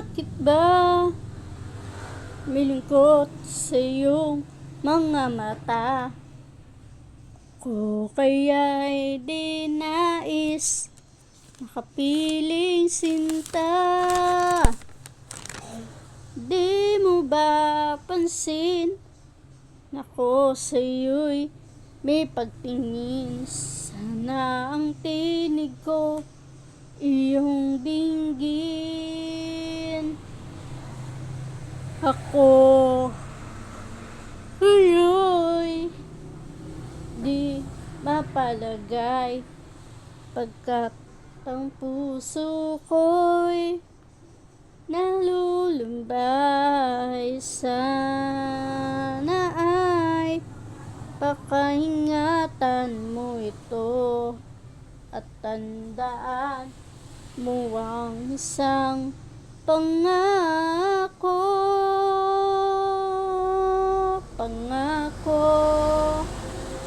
Bakit ba milingkot sa iyong mga mata? Ko kaya'y di nais makapiling sinta. Di mo ba pansin na ko sa'yo'y may pagtingin? Sana ang tinig ko iyong dinggin. Ako ngayo'y di mapalagay, pagkat ang puso ko'y nalulumbay. Sana ay pakaingatan mo ito at tandaan mo ang isang pangako.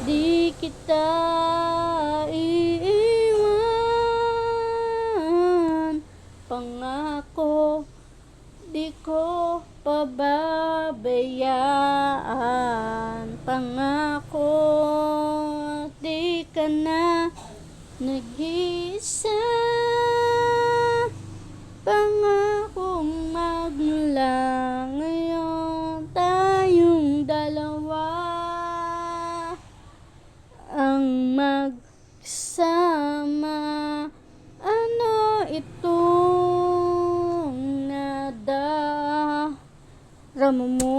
Di kita iiwan. Pangako, di ko pababayaan. Pangako, di ka na nag-iisa. Pangakong magmula ngayon tayong dalawa ang magsama. Ano itong nadarama mo?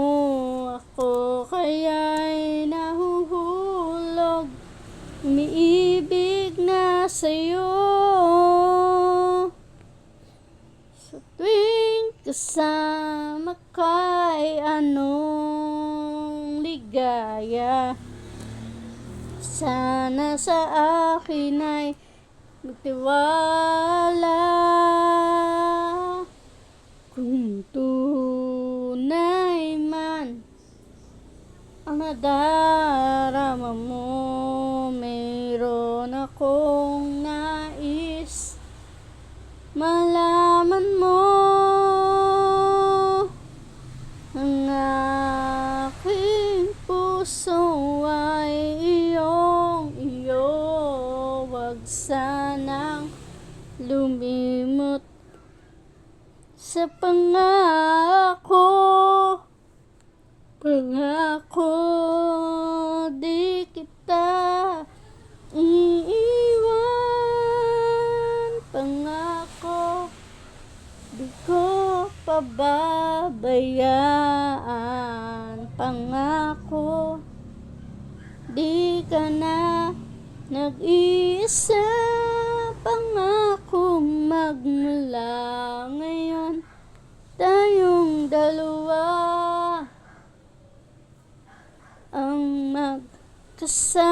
Ako kaya'y nahuhulog, umiibig na sa'yo. Sa tuwing kasama ka'y anong ligaya. Sana sa akin ay magtiwala. Kung tunay man ang nadarama mo, mayroon akong nais malaman mo. Ang aking puso ay iyong-iyo, wag sanang lumimot sa pangako. Pangako, di kita iiwan. Pangako, di ko pababayaan. Pangako, di ka na nag-iisa. Pangakong magmula ngayon tayong dalawa ang magkasama.